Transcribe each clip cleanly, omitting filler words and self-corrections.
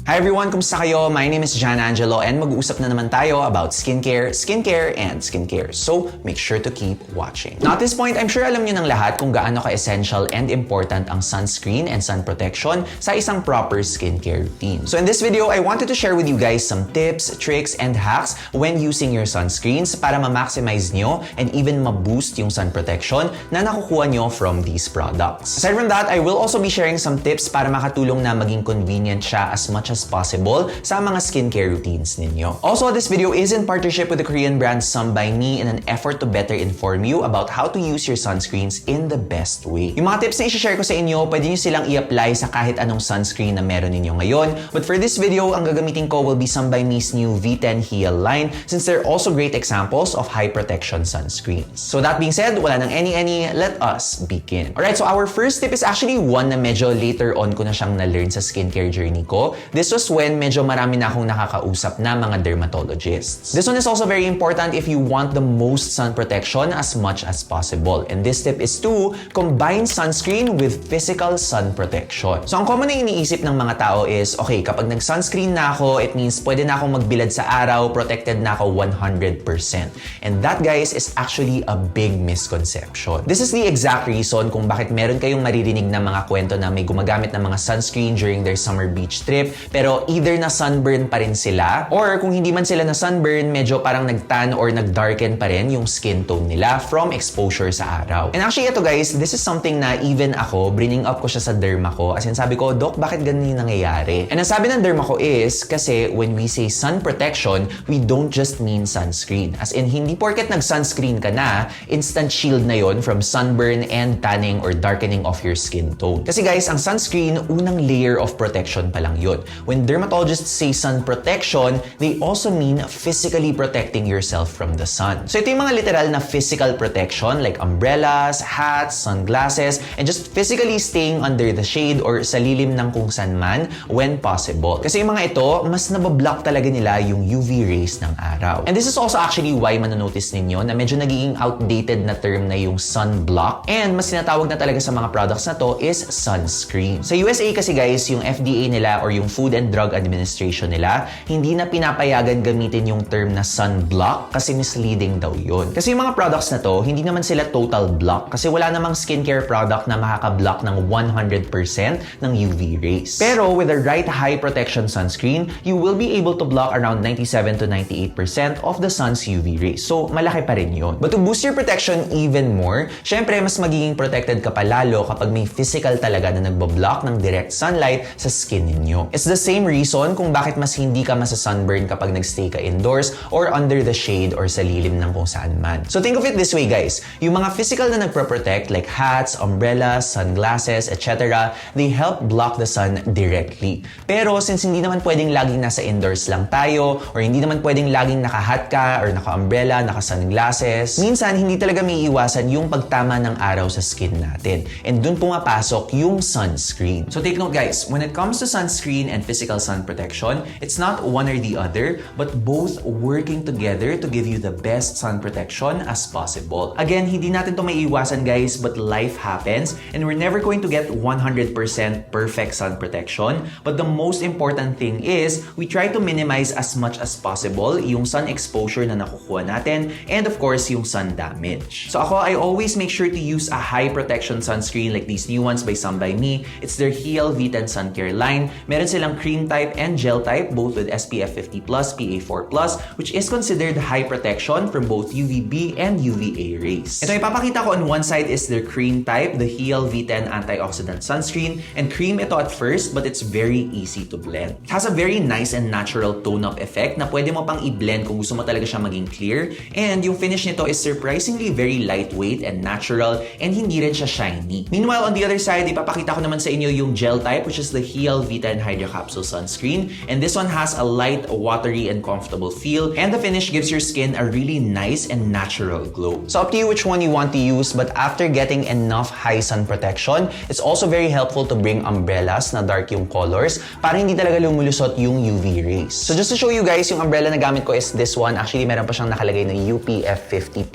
Hi everyone, kumusta kayo? My name is Angelo and mag-uusap na naman tayo about skincare, and skincare. So, make sure to keep watching. Now at this point, I'm sure alam niyo ng lahat kung gaano ka-essential and important ang sunscreen and sun protection sa isang proper skincare routine. So in this video, I wanted to share with you guys some tips, tricks, and hacks when using your sunscreens para ma-maximize nyo and even ma-boost yung sun protection na nakukuha nyo from these products. Aside from that, I will also be sharing some tips para makatulong na maging convenient siya as much as possible sa mga skincare routines ninyo. Also, this video is in partnership with the Korean brand Some by Me in an effort to better inform you about how to use your sunscreens in the best way. Yung mga tips na i-share ko sa inyo, pwede nyo silang i-apply sa kahit anong sunscreen na meron ninyo ngayon. But for this video, ang gagamitin ko will be Some by Me's new V10 Hyal line since they're also great examples of high protection sunscreens. So that being said, wala nang any, let us begin. Alright, so our first tip is actually one na medyo later on ko na siyang na-learn sa skincare journey ko. This was when medyo marami na akong nakakausap na mga dermatologists. This one is also very important if you want the most sun protection as much as possible. And this tip is to combine sunscreen with physical sun protection. So ang common na iniisip ng mga tao is, okay, kapag nag-sunscreen na ako, it means pwede na akong magbilad sa araw, protected na ako 100%. And that, guys, is actually a big misconception. This is the exact reason kung bakit meron kayong maririnig na mga kwento na may gumagamit ng mga sunscreen during their summer beach trip, pero either na sunburn pa rin sila, or kung hindi man sila na sunburn, medyo parang nagtan or nagdarken pa rin yung skin tone nila from exposure sa araw. And actually, ito guys, this is something na even ako, bringing up ko siya sa derma ko. As in, sabi ko, Doc, bakit ganun yung nangyayari? And ang sabi ng derma ko is, kasi when we say sun protection, we don't just mean sunscreen. As in, hindi porket nag-sunscreen ka na, instant shield na yon from sunburn and tanning or darkening of your skin tone. Kasi guys, ang sunscreen, unang layer of protection pa lang yun. When dermatologists say sun protection, they also mean physically protecting yourself from the sun. So ito yung mga literal na physical protection like umbrellas, hats, sunglasses, and just physically staying under the shade or sa lilim ng kung san man when possible. Kasi yung mga ito, mas nabablock talaga nila yung UV rays ng araw. And this is also actually why mananotice ninyo na medyo nagiging outdated na term na yung sunblock, and mas tinatawag na talaga sa mga products na to is sunscreen. Sa USA kasi guys, yung FDA nila or yung Food and Drug Administration nila, hindi na pinapayagan gamitin yung term na sunblock kasi misleading daw yun. Kasi yung mga products na to, hindi naman sila total block kasi wala namang skincare product na makaka-block ng 100% ng UV rays. Pero with the right high protection sunscreen, you will be able to block around 97 to 98% of the sun's UV rays. So malaki pa rin yun. But to boost your protection even more, syempre mas magiging protected ka pa lalo kapag may physical talaga na nagbablock ng direct sunlight sa skin ninyo. It's the same reason kung bakit mas hindi ka masa-sunburn kapag nagstay ka indoors or under the shade or sa lilim ng kung saan man. So think of it this way guys, yung mga physical na nagpro-protect like hats, umbrellas, sunglasses, etc., they help block the sun directly. Pero since hindi naman pwedeng laging nasa indoors lang tayo or hindi naman pwedeng laging naka-hat ka or naka-umbrella, naka-sunglasses, minsan hindi talaga may iwasan yung pagtama ng araw sa skin natin. And dun pumapasok yung sunscreen. So take note guys, when it comes to sunscreen and physical sun protection, it's not one or the other, but both working together to give you the best sun protection as possible. Again, hindi natin to maiiwasan guys, but life happens and we're never going to get 100% perfect sun protection. But the most important thing is, we try to minimize as much as possible yung sun exposure na nakukuha natin and of course, yung sun damage. So ako, I always make sure to use a high protection sunscreen like these new ones by Some by Me. It's their Hyal V10 Sun Care line. Meron silang cream type and gel type, both with SPF 50+, PA4+, which is considered high protection from both UVB and UVA rays. Ito ipapakita ko on one side is their cream type, the Hyal V10 Antioxidant Sunscreen. And cream ito at first, but it's very easy to blend. It has a very nice and natural tone-up effect na pwede mo pang i-blend kung gusto mo talaga siya maging clear. And yung finish nito is surprisingly very lightweight and natural and hindi rin siya shiny. Meanwhile, on the other side, ipapakita ko naman sa inyo yung gel type, which is the Hyal V10 Hydra Capsule Sunscreen. And this one has a light, watery, and comfortable feel. And the finish gives your skin a really nice and natural glow. So up to you which one you want to use, but after getting enough high sun protection, it's also very helpful to bring umbrellas na dark yung colors para hindi talaga lumulusot yung UV rays. So just to show you guys, yung umbrella na gamit ko is this one. Actually, meron pa siyang nakalagay na UPF50+,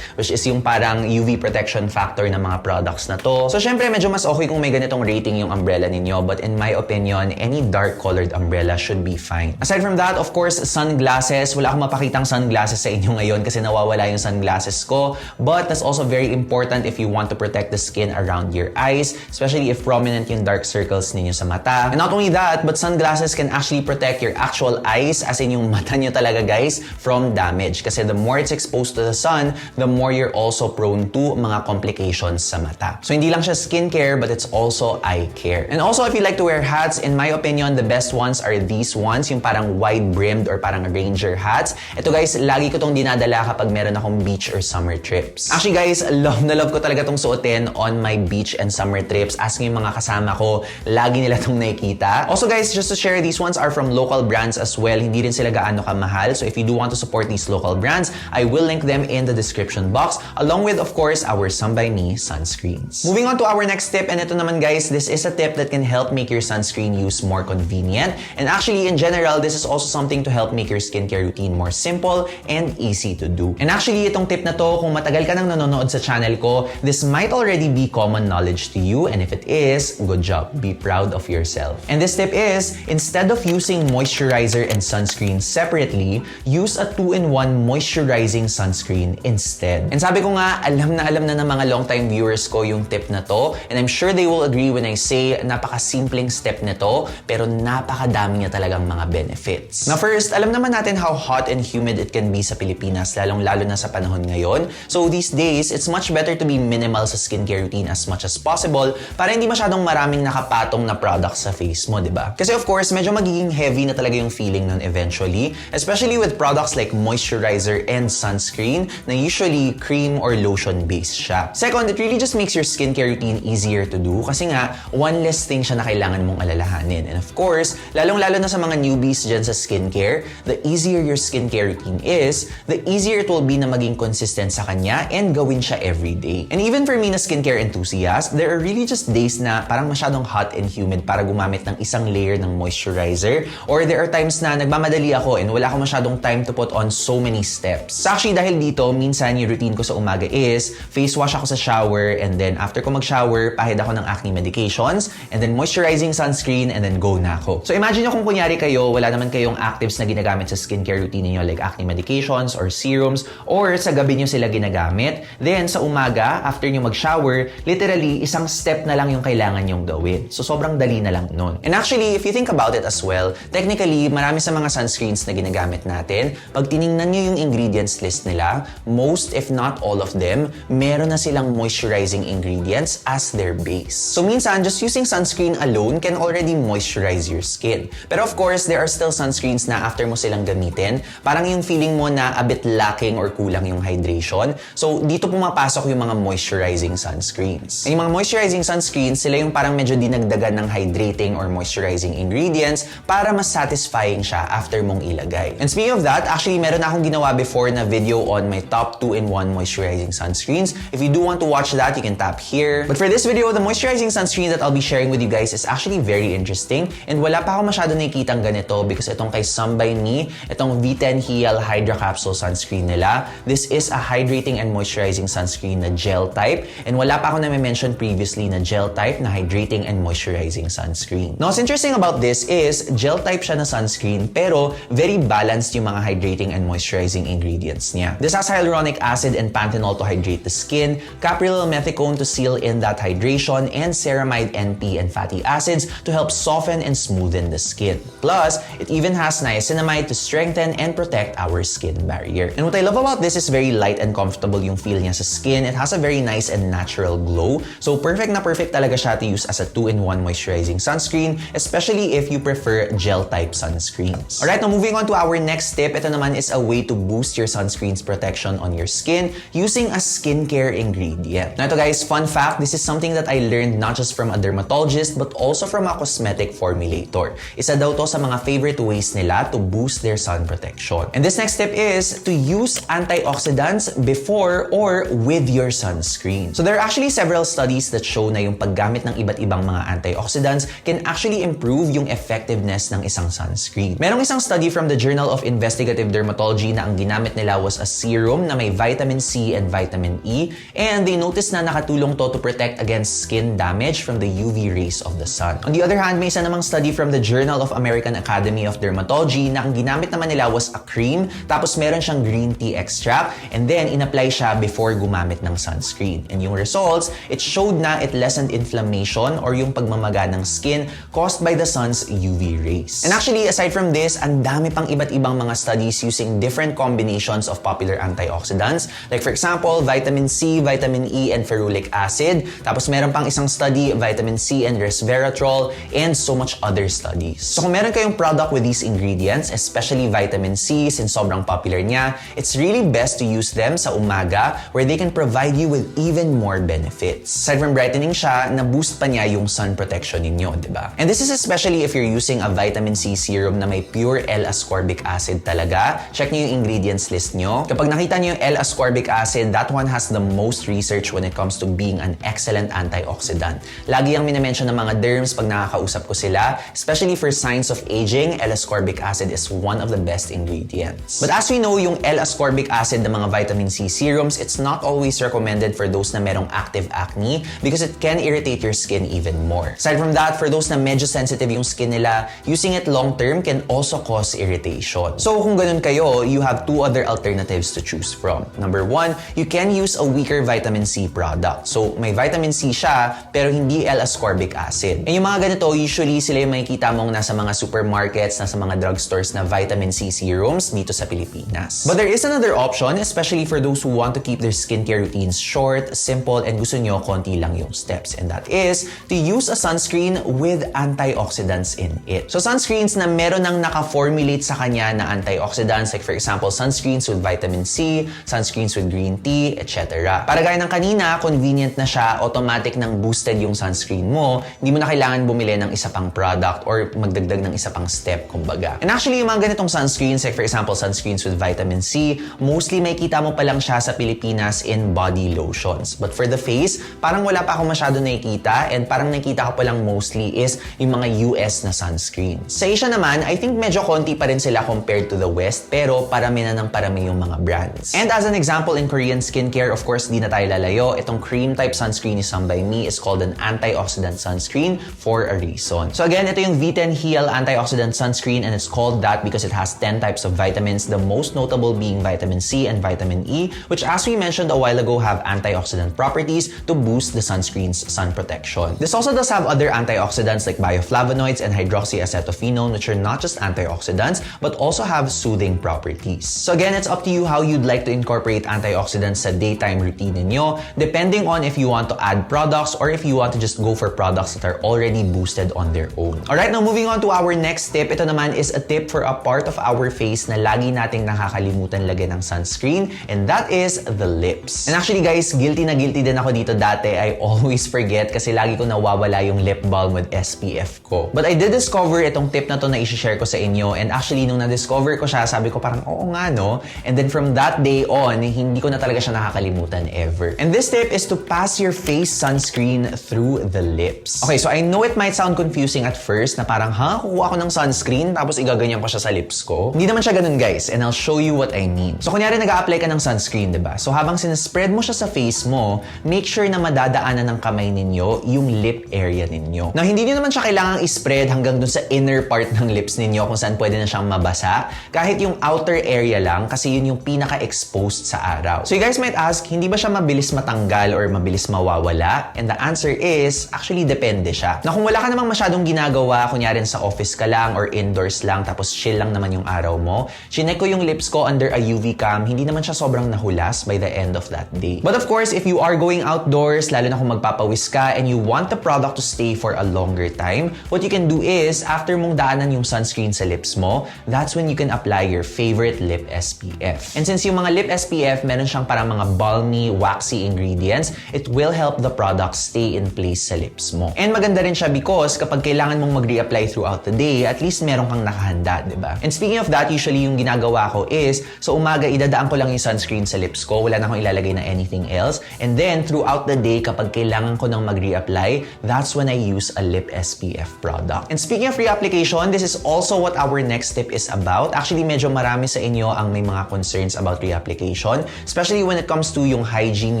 which is yung parang UV protection factor ng mga products na to. So syempre, medyo mas okay kung may ganitong rating yung umbrella ninyo, but in my opinion, any dark dark colored umbrella should be fine. Aside from that, of course, sunglasses. Wala akong mapakitang sunglasses sa inyo ngayon kasi nawawala yung sunglasses ko. But that's also very important if you want to protect the skin around your eyes, especially if prominent yung dark circles ninyo sa mata. And not only that, but sunglasses can actually protect your actual eyes, as in yung mata nyo talaga guys, from damage. Kasi the more it's exposed to the sun, the more you're also prone to mga complications sa mata. So hindi lang siya skincare, but it's also eye care. And also, if you like to wear hats, in my opinion, the best ones are these ones, yung parang wide brimmed or parang ranger hats. Ito guys, lagi ko tong dinadala kapag meron akong beach or summer trips. Actually guys, love na love ko talaga tong suotin on my beach and summer trips. As yung mga kasama ko, lagi nila tong nakikita. Also guys, just to share, these ones are from local brands as well. Hindi rin sila gaano kamahal. So if you do want to support these local brands, I will link them in the description box, along with, of course, our Sun by Me sunscreens. Moving on to our next tip, and ito naman guys, this is a tip that can help make your sunscreen use more convenient. And actually, in general, this is also something to help make your skincare routine more simple and easy to do. And actually, itong tip na to, kung matagal ka nang nanonood sa channel ko, this might already be common knowledge to you, and if it is, good job. Be proud of yourself. And this tip is, instead of using moisturizer and sunscreen separately, use a 2-in-1 moisturizing sunscreen instead. And sabi ko nga, alam na ng mga long-time viewers ko yung tip na to, and I'm sure they will agree when I say napaka-simpleng step nito, pero napakadami niya talagang mga benefits. Now first, alam naman natin how hot and humid it can be sa Pilipinas, lalong-lalo na sa panahon ngayon. So these days, it's much better to be minimal sa skincare routine as much as possible para hindi masyadong maraming nakapatong na products sa face mo, di ba? Kasi of course, medyo magiging heavy na talaga yung feeling nun eventually, especially with products like moisturizer and sunscreen na usually cream or lotion based siya. Second, it really just makes your skincare routine easier to do kasi nga, one less thing siya na kailangan mong alalahanin. And of course, lalong-lalo na sa mga newbies dyan sa skincare, the easier your skincare routine is, the easier it will be na maging consistent sa kanya and gawin siya every day. And even for me na skincare enthusiast, there are really just days na parang masyadong hot and humid para gumamit ng isang layer ng moisturizer, or there are times na nagmamadali ako and wala akong masyadong time to put on so many steps. So actually, dahil dito, minsan yung routine ko sa umaga is face wash ako sa shower, and then after ko mag-shower, pahid ako ng acne medications, and then moisturizing sunscreen, and then go na ako. So imagine nyo kung kunyari kayo, wala naman kayong actives na ginagamit sa skincare routine niyo like acne medications or serums, or sa gabi nyo sila ginagamit. Then sa umaga, after nyo mag-shower, literally, isang step na lang yung kailangan nyong gawin. So sobrang dali na lang nun. And actually, if you think about it as well, technically, marami sa mga sunscreens na ginagamit natin, pag tiningnan nyo yung ingredients list nila, most if not all of them, meron na silang moisturizing ingredients as their base. So minsan, just using sunscreen alone can already moisturize your skin. Pero of course, there are still sunscreens na after mo silang gamitin, parang yung feeling mo na a bit lacking or kulang yung hydration. So dito pumapasok yung mga moisturizing sunscreens. And yung mga moisturizing sunscreens, sila yung parang medyo dinagdagan ng hydrating or moisturizing ingredients para mas satisfying siya after mong ilagay. And speaking of that, actually meron na akong ginawa before na video on my top 2-in-1 moisturizing sunscreens. If you do want to watch that, you can tap here. But for this video, the moisturizing sunscreen that I'll be sharing with you guys is actually very interesting, and wala pa ako masyado nakikitang ganito because itong kay Sun by Me, itong V10 Hyal Hydra Capsule sunscreen nila, this is a hydrating and moisturizing sunscreen na gel type, and wala pa ako na-mention previously na gel type na hydrating and moisturizing sunscreen. Now, what's interesting about this is gel type siya na sunscreen pero very balanced yung mga hydrating and moisturizing ingredients niya. This has hyaluronic acid and panthenol to hydrate the skin, caprylyl methicone to seal in that hydration, and ceramide NP and fatty acids to help soften and smoothen the skin. Plus, it even has niacinamide to strengthen and protect our skin barrier. And what I love about this is very light and comfortable yung feel niya sa skin. It has a very nice and natural glow. So perfect na perfect talaga siya to use as a 2-in-1 moisturizing sunscreen, especially if you prefer gel type sunscreens. Alright, now moving on to our next tip. Ito naman is a way to boost your sunscreen's protection on your skin using a skincare ingredient. Now ito guys, fun fact, this is something that I learned not just from a dermatologist but also from a cosmetic formulator. Isa daw to sa mga favorite ways nila to boost their sun protection. And this next tip is to use antioxidants before or with your sunscreen. So there are actually several studies that show na yung paggamit ng iba't ibang mga antioxidants can actually improve yung effectiveness ng isang sunscreen. Merong isang study from the Journal of Investigative Dermatology na ang ginamit nila was a serum na may vitamin C and vitamin E, and they noticed na nakatulong to protect against skin damage from the UV rays of the sun. On the other hand, may isa namang study from the Journal of American Academy of Dermatology na ang ginamit naman nila was a cream, tapos meron siyang green tea extract, and then in-apply siya before gumamit ng sunscreen. And yung results, it showed na it lessened inflammation or yung pagmamaga ng skin caused by the sun's UV rays. And actually, aside from this, ang dami pang iba't ibang mga studies using different combinations of popular antioxidants. Like for example, vitamin C, vitamin E, and ferulic acid. Tapos meron pang isang study, vitamin C and resveratrol, and so much other studies. So kung meron kayong product with these ingredients, especially vitamin C, since sobrang popular niya, it's really best to use them sa umaga where they can provide you with even more benefits. Aside from brightening siya, na-boost pa niya yung sun protection ninyo, di ba? And this is especially if you're using a vitamin C serum na may pure L-ascorbic acid talaga. Check niyo yung ingredients list niyo. Kapag nakita niyo yung L-ascorbic acid, that one has the most research when it comes to being an excellent antioxidant. Lagi ang minamention ng mga derms pag nakakausap ko sila, especially for signs of aging, L-ascorbic acid is one of the best ingredients. But as we know, yung L-ascorbic acid ng mga vitamin C serums, it's not always recommended for those na merong active acne because it can irritate your skin even more. Aside from that, for those na medyo sensitive yung skin nila, using it long-term can also cause irritation. So kung ganun kayo, you have two other alternatives to choose from. Number one, you can use a weaker vitamin C product. So may vitamin C siya, pero hindi L-ascorbic acid. And yung mga ganito, usually sila yung makikita mong nasa mga supermarkets, nasa mga drugstores na vitamin C serums dito sa Pilipinas. But there is another option, especially for those who want to keep their skincare routines short, simple, and gusto nyo konti lang yung steps. And that is to use a sunscreen with antioxidants in it. So sunscreens na meron nang naka-formulate sa kanya na antioxidants, like for example, sunscreens with vitamin C, sunscreens with green tea, etc. Para gaya ng kanina, convenient na siya, automatic nang boosted yung sunscreen mo, hindi mo na kailangan bumili ng isa pang product or magdagdag ng isa pang step, kumbaga. And actually, yung mga ganitong sunscreens, like for example, sunscreens with vitamin C, mostly may kita mo pa lang siya sa Pilipinas in body lotions. But for the face, parang wala pa ako masyado nakikita, and parang nakikita ko pa lang mostly is yung mga US na sunscreens. Sa Asia naman, I think medyo konti pa rin sila compared to the West, pero parami na ng parami yung mga brands. And as an example in Korean skincare, of course, di na tayo lalayo, itong cream type sunscreen is by me is called an antioxidant sunscreen for a reason. So again, ito yung V10 Hyal antioxidant sunscreen, and it's called that because it has 10 types of vitamins, the most notable being vitamin C and vitamin E, which as we mentioned a while ago have antioxidant properties to boost the sunscreen's sun protection. This also does have other antioxidants like bioflavonoids and hydroxyacetophenone, which are not just antioxidants but also have soothing properties. So again, it's up to you how you'd like to incorporate antioxidants sa daytime routine ninyo, depending on if you want to add products or if you want to just go for products that are already boosted on their own. Alright, now moving on to our next tip. Ito naman is a tip for a part of our face na lagi nating nakakalimutan lagyan ng sunscreen, and that is the lips. And actually guys, guilty na guilty din ako dito dati. I always forget kasi lagi ko nawawala yung lip balm with SPF ko. But I did discover itong tip na to na i-share ko sa inyo, and actually nung na-discover ko siya, sabi ko parang oo nga no. And then from that day on, hindi ko na talaga siya nakakalimutan ever. And this tip is to pass your face sunscreen through the lips. Okay, so I know it might sound confusing at first na parang kukuha ko ng sunscreen tapos igaganyan ko siya sa lips ko. Hindi naman siya ganun guys, and I'll show you what I mean. So kunyari nag-a-apply ka ng sunscreen, diba? So habang sinespread mo siya sa face mo, make sure na madadaanan ng kamay ninyo yung lip area ninyo. Now, hindi nyo naman siya kailangang i-spread hanggang dun sa inner part ng lips ninyo kung saan pwede na siyang mabasa. Kahit yung outer area lang kasi yun yung pinaka-exposed sa araw. So you guys might ask, hindi ba siya mabilis matanggal or mabilis mawawala? And the answer is, actually depende siya. Na kung wala ka namang masyadong ginagawa, kunyari sa office ka lang or indoors lang tapos chill lang naman yung araw mo, chinek ko yung lips ko under a UV cam, hindi naman siya sobrang nahulas by the end of that day. But of course, if you are going outdoors, lalo na kung magpapawis ka and you want the product to stay for a longer time, what you can do is, after mong daanan yung sunscreen sa lips mo, that's when you can apply your favorite lip SPF. And since yung mga lip SPF, meron siyang parang mga balmy, waxy ingredients, it will help the product stay in place sa lips mo. And maganda rin siya because kapag kailangan mong mag-reapply throughout the day, at least meron kang nakahanda, diba? And speaking of that, usually yung ginagawa ko is, sa umaga, idadaan ko lang yung sunscreen sa lips ko, wala na akong ilalagay na anything else. And then, throughout the day, kapag kailangan ko nang mag-reapply, that's when I use a lip SPF product. And speaking of reapplication, this is also what our next tip is about. Actually, medyo marami sa inyo ang may mga concerns about reapplication, especially when it comes to yung hygiene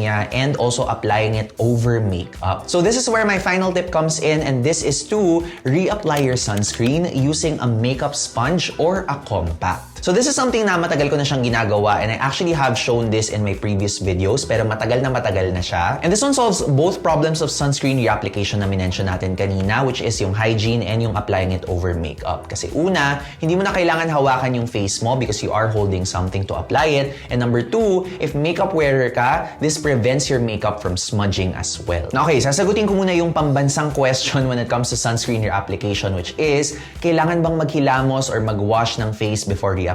niya and also applying it over makeup. So this is where my final tip comes in, and this is to reapply your sunscreen using a makeup sponge or a compact. So this is something na matagal ko na siyang ginagawa and I actually have shown this in my previous videos pero matagal na siya. And this one solves both problems of sunscreen reapplication na minention natin kanina, which is yung hygiene and yung applying it over makeup. Kasi una, hindi mo na kailangan hawakan yung face mo because you are holding something to apply it. And number two, if makeup wearer ka, this prevents your makeup from smudging as well. Now, okay, sasagutin ko muna yung pambansang question when it comes to sunscreen reapplication, which is, kailangan bang maghilamos or magwash ng face before reapplying?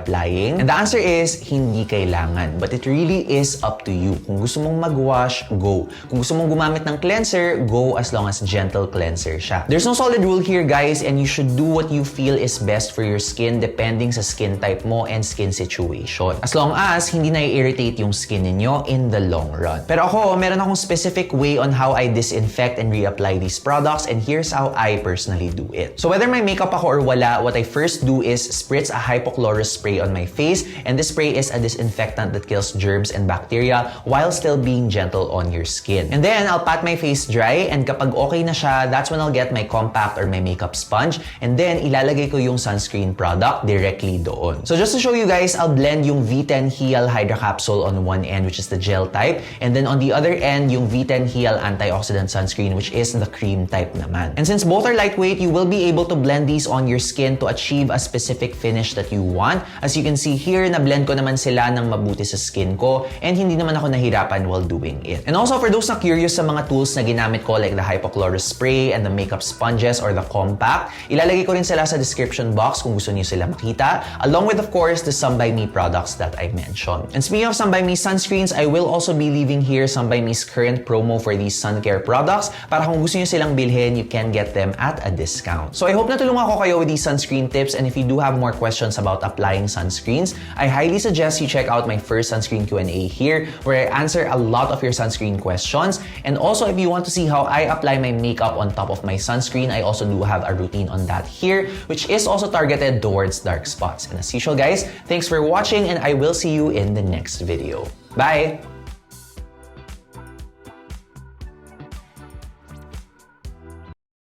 And the answer is, hindi kailangan. But it really is up to you. Kung gusto mong magwash, go. Kung gusto mong gumamit ng cleanser, go as long as gentle cleanser siya. There's no solid rule here, guys, and you should do what you feel is best for your skin depending sa skin type mo and skin situation. As long as hindi na-irritate yung skin ninyo in the long run. Pero ako, meron akong specific way on how I disinfect and reapply these products, and here's how I personally do it. So whether may makeup ako or wala, what I first do is spritz a Hypochlorus spray on my face, and this spray is a disinfectant that kills germs and bacteria while still being gentle on your skin. And then I'll pat my face dry, and kapag okay na siya, that's when I'll get my compact or my makeup sponge, and then ilalagay ko yung sunscreen product directly doon. So just to show you guys, I'll blend yung V10 Hyal Hydra Capsule on one end, which is the gel type, and then on the other end, yung V10 Hyal Antioxidant Sunscreen, which is the cream type naman. And since both are lightweight, you will be able to blend these on your skin to achieve a specific finish that you want. As you can see here, na-blend ko naman sila ng mabuti sa skin ko and hindi naman ako nahirapan while doing it. And also for those na curious sa mga tools na ginamit ko like the Hypochlorus spray and the makeup sponges or the compact, ilalagay ko rin sila sa description box kung gusto niyo sila makita, along with of course the Some By Me products that I mentioned. And speaking of Some By Me sunscreens, I will also be leaving here Some By Me's current promo for these sun care products para kung gusto niyo silang bilhin, you can get them at a discount. So I hope natulungan ko kayo with these sunscreen tips, and if you do have more questions about applying sunscreens, I highly suggest you check out my first sunscreen Q&A here where I answer a lot of your sunscreen questions. And also if you want to see how I apply my makeup on top of my sunscreen, I also do have a routine on that here, which is also targeted towards dark spots. And as usual guys, thanks for watching and I will see you in the next video. Bye!